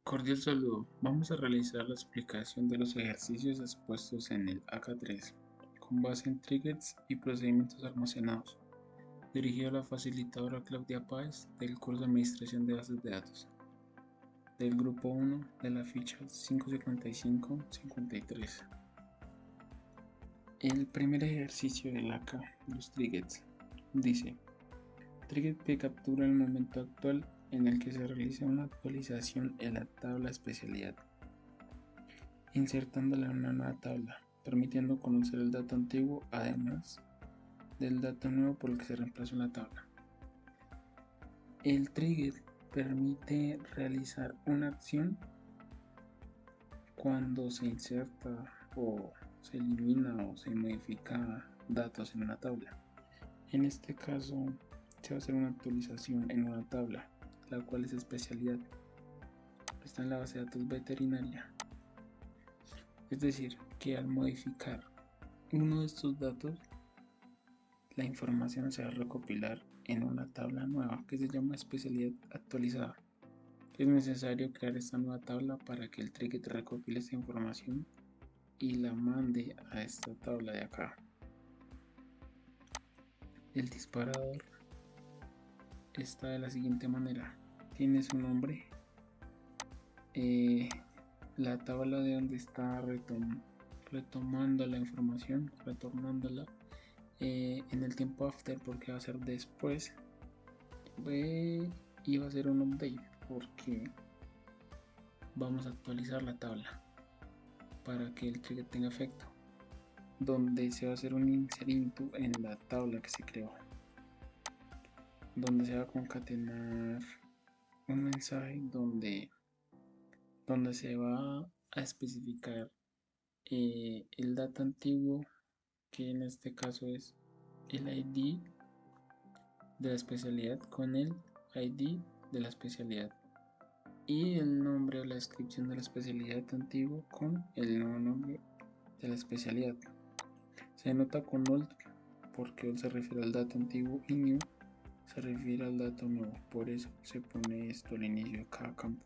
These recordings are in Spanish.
Cordial saludo. Vamos a realizar la explicación de los ejercicios expuestos en el AK3, con base en triggers y procedimientos almacenados, dirigido a la facilitadora Claudia Páez del curso de Administración de Bases de Datos, del grupo 1 de la ficha 555-53. El primer ejercicio del AK, los triggers, dice: trigger que captura el momento actual en el que se realiza una actualización en la tabla especialidad, insertándola en una nueva tabla, permitiendo conocer el dato antiguo además del dato nuevo por el que se reemplazó en la tabla. El trigger permite realizar una acción cuando se inserta o se elimina o se modifica datos en una tabla. En este caso se va a hacer una actualización en una tabla, la cual es especialidad. Está en la base de datos veterinaria. Es decir, que al modificar uno de estos datos, la información se va a recopilar en una tabla nueva que se llama especialidad actualizada. Es necesario crear esta nueva tabla para que el trigger recopile esta información y la mande a esta tabla de acá. El disparador está de la siguiente manera: tiene su nombre, la tabla de donde está retomando la información, retornándola en el tiempo after, porque va a ser después, y va a ser un update porque vamos a actualizar la tabla para que el trigger tenga efecto, donde se va a hacer un insert into en la tabla que se creó, donde se va a concatenar un mensaje donde se va a especificar el dato antiguo, que en este caso es el ID de la especialidad con el ID de la especialidad, y el nombre o la descripción de la especialidad antiguo con el nuevo nombre de la especialidad. Se anota con old porque old se refiere al dato antiguo y new se refiere al dato nuevo, por eso se pone esto al inicio de cada campo.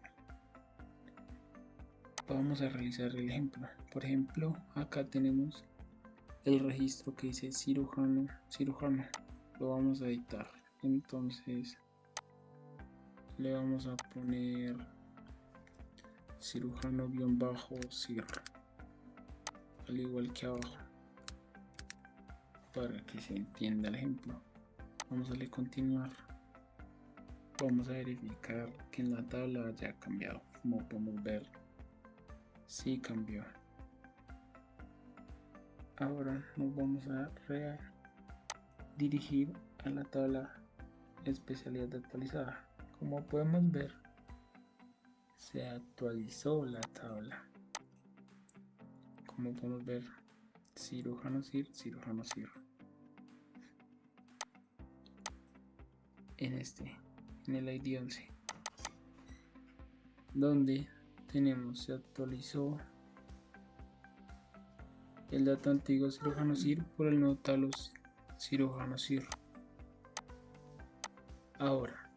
Vamos a realizar el ejemplo. Por ejemplo, acá tenemos el registro que dice cirujano, lo vamos a editar. Entonces le vamos a poner cirujano-cir, al igual que abajo, para que se entienda el ejemplo. Vamos a darle continuar. Vamos a verificar que en la tabla haya cambiado. Como podemos ver, sí cambió. Ahora nos vamos a dirigir a la tabla especialidad actualizada. Como podemos ver, se actualizó la tabla. Como podemos ver, cirujano-cir. En el ID 11, donde tenemos, se actualizó el dato antiguo cirujano-cir por el nuevo talos cirujano-cir. Ahora,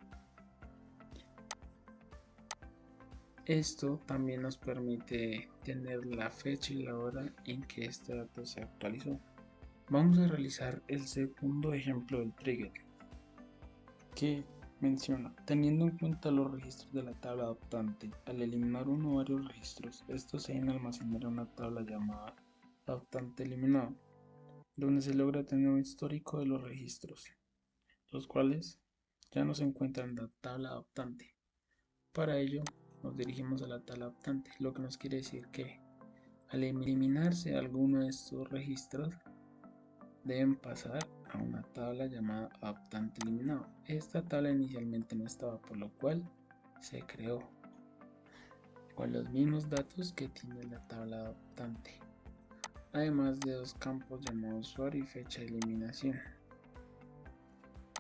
esto también nos permite tener la fecha y la hora en que este dato se actualizó. Vamos a realizar el segundo ejemplo del trigger, que menciona: teniendo en cuenta los registros de la tabla adoptante, al eliminar uno o varios registros, estos se deben almacenar en una tabla llamada adoptante eliminado, donde se logra tener un histórico de los registros, los cuales ya no se encuentran en la tabla adoptante. Para ello nos dirigimos a la tabla adoptante, lo que nos quiere decir que al eliminarse alguno de estos registros deben pasar a una tabla llamada adoptante eliminado. Esta tabla inicialmente no estaba, por lo cual se creó con los mismos datos que tiene la tabla adoptante, además de dos campos llamados usuario y fecha de eliminación.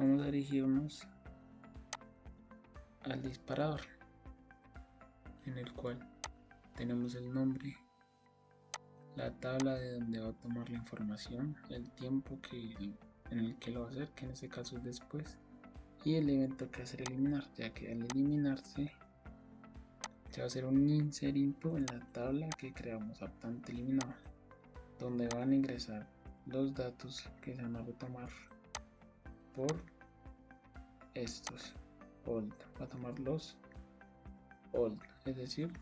Vamos a dirigirnos al disparador, en el cual tenemos el nombre, la tabla de donde va a tomar la información, el tiempo en el que lo va a hacer, que en este caso es después, y el evento que hacer eliminar, ya que al eliminarse se va a hacer un inserito en la tabla que creamos aptante eliminado, donde van a ingresar los datos que se van a retomar por estos old. Va a tomar los old, es decir,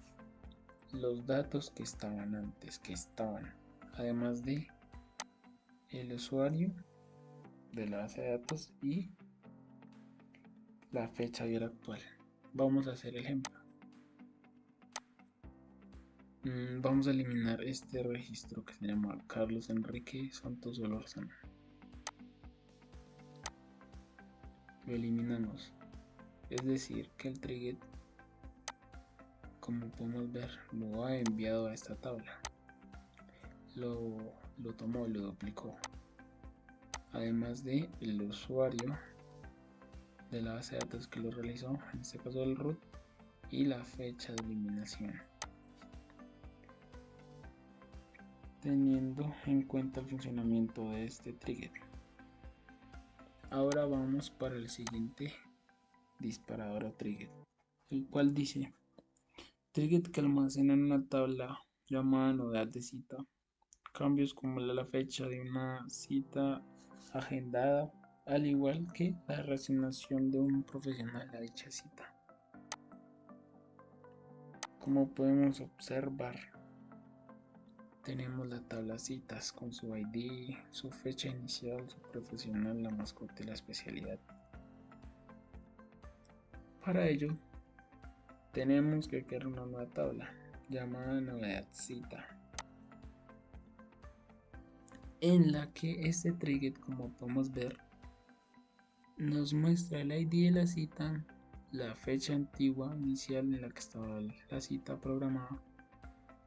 los datos que estaban antes, además de el usuario de la base de datos y la fecha y hora actual. Vamos a hacer el ejemplo. Vamos a eliminar este registro que se llama Carlos Enrique Santos Solórzano. Lo eliminamos. Es decir, que el trigger, como podemos ver, lo ha enviado a esta tabla. Lo tomó y lo duplicó. Además de el usuario de la base de datos que lo realizó, en este caso el root, y la fecha de eliminación. Teniendo en cuenta el funcionamiento de este trigger. Ahora vamos para el siguiente disparador o trigger, el cual dice: trigger que almacena en una tabla llamada novedad de cita cambios como la fecha de una cita agendada, al igual que la reasignación de un profesional a dicha cita. Como podemos observar, tenemos la tabla citas con su ID, su fecha inicial, su profesional, la mascota y la especialidad. Para ello, tenemos que crear una nueva tabla llamada novedad cita, en la que este trigger, como podemos ver, nos muestra el ID de la cita, la fecha antigua inicial en la que estaba la cita programada,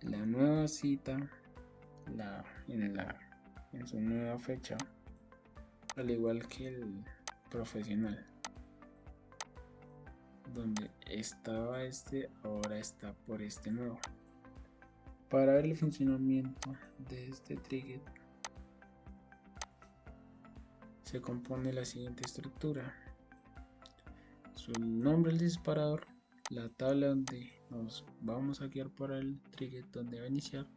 la nueva cita en su nueva fecha, al igual que el profesional, donde estaba ahora está por este nuevo. Para ver el funcionamiento de este trigger, se compone la siguiente estructura: su nombre del disparador, la tabla donde nos vamos a guiar para el trigger, donde va a iniciar,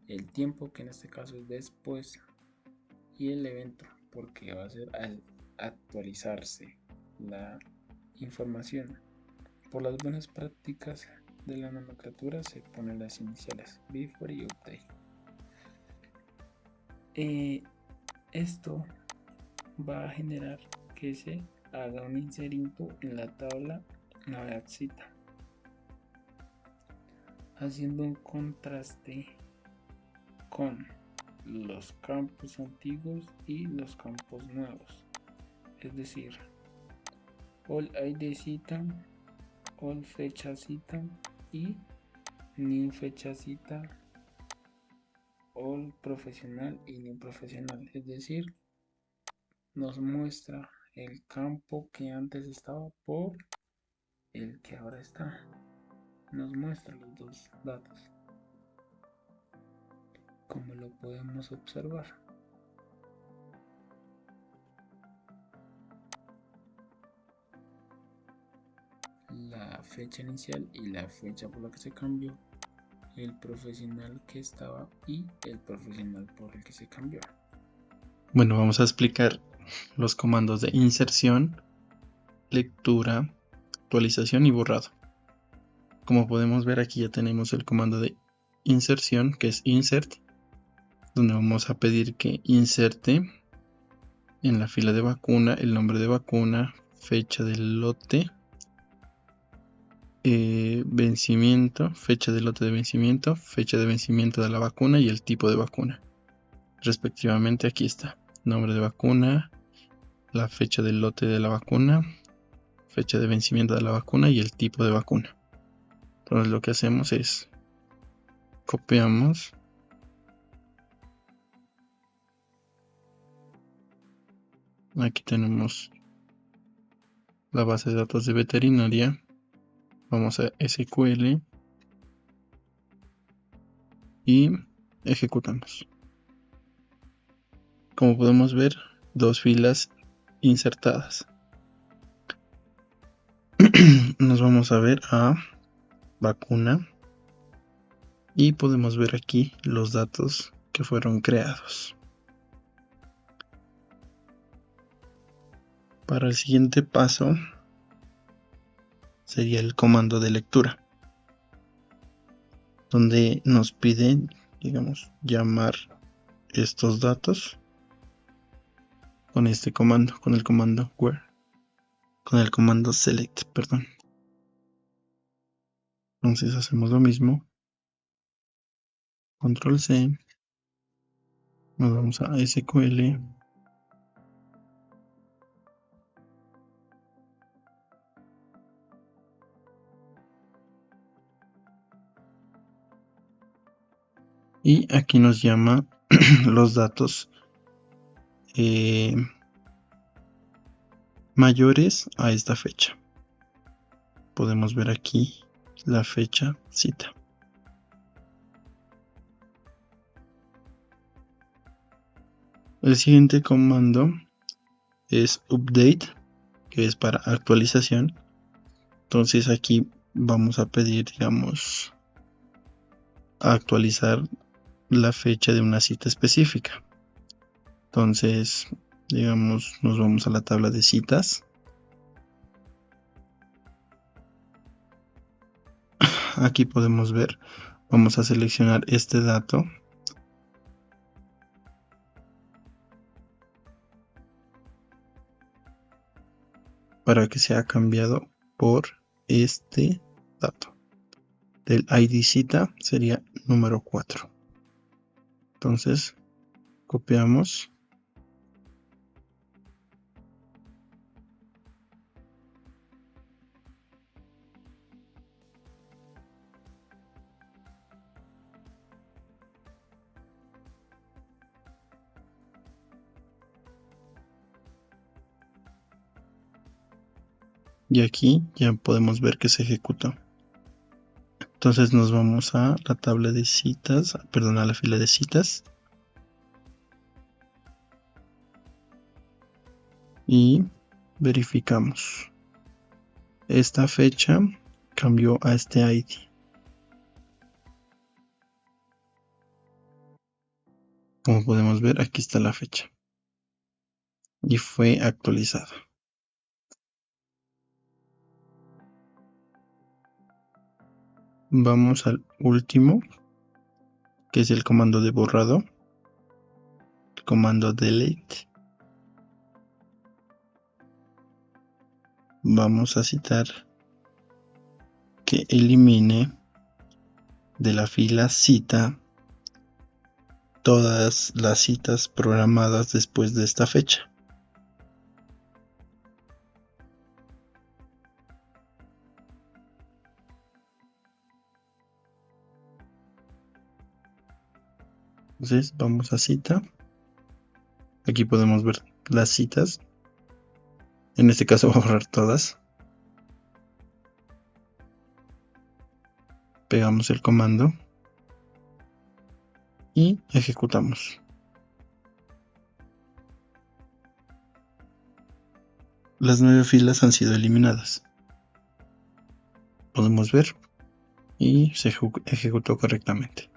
el tiempo, que en este caso es después, y el evento, porque va a ser al actualizarse la información. Por las buenas prácticas de la nomenclatura se ponen las iniciales before y update. Esto va a generar que se haga un inserito en la tabla novedad cita, haciendo un contraste con los campos antiguos y los campos nuevos, es decir, all ID cita, all fecha cita y new fecha cita, all profesional y new profesional. Es decir, nos muestra el campo que antes estaba por el que ahora está. Nos muestra los dos datos, como lo podemos observar. La fecha inicial y la fecha por la que se cambió, el profesional que estaba y el profesional por el que se cambió. Bueno, vamos a explicar los comandos de inserción, lectura, actualización y borrado. Como podemos ver, aquí ya tenemos el comando de inserción, que es insert, donde vamos a pedir que inserte en la fila de vacuna el nombre de vacuna, fecha del lote, vencimiento, fecha del lote de vencimiento, fecha de vencimiento de la vacuna y el tipo de vacuna. Respectivamente, aquí está: nombre de vacuna, la fecha del lote de la vacuna, fecha de vencimiento de la vacuna y el tipo de vacuna. Entonces lo que hacemos es copiamos aquí, tenemos la base de datos de veterinaria, vamos a SQL y ejecutamos. Como podemos ver, dos filas insertadas. Nos vamos a ver a vacuna y podemos ver aquí los datos que fueron creados. Para el siguiente paso sería el comando de lectura, donde nos piden, digamos, llamar estos datos con este comando, con el comando where, con el comando select, perdón. Entonces hacemos lo mismo, control C, nos vamos a SQL, y aquí nos llama los datos mayores a esta fecha. Podemos ver aquí la fecha cita. El siguiente comando es update, que es para actualización. Entonces aquí vamos a pedir, digamos, a actualizar la fecha de una cita específica. Entonces, digamos, nos vamos a la tabla de citas. Aquí podemos ver, vamos a seleccionar este dato. Para que sea cambiado por este dato. Del ID cita sería número 4. Entonces, copiamos. Y aquí ya podemos ver que se ejecutó. Entonces nos vamos a la tabla de citas, perdón, a la fila de citas. Y verificamos. Esta fecha cambió a este ID. Como podemos ver, aquí está la fecha. Y fue actualizada. Vamos al último, que es el comando de borrado, el comando delete. Vamos a citar que elimine de la fila cita todas las citas programadas después de esta fecha. Entonces vamos a cita. Aquí podemos ver las citas. En este caso voy a borrar todas. Pegamos el comando y ejecutamos. Las 9 filas han sido eliminadas. Podemos ver y se ejecutó correctamente.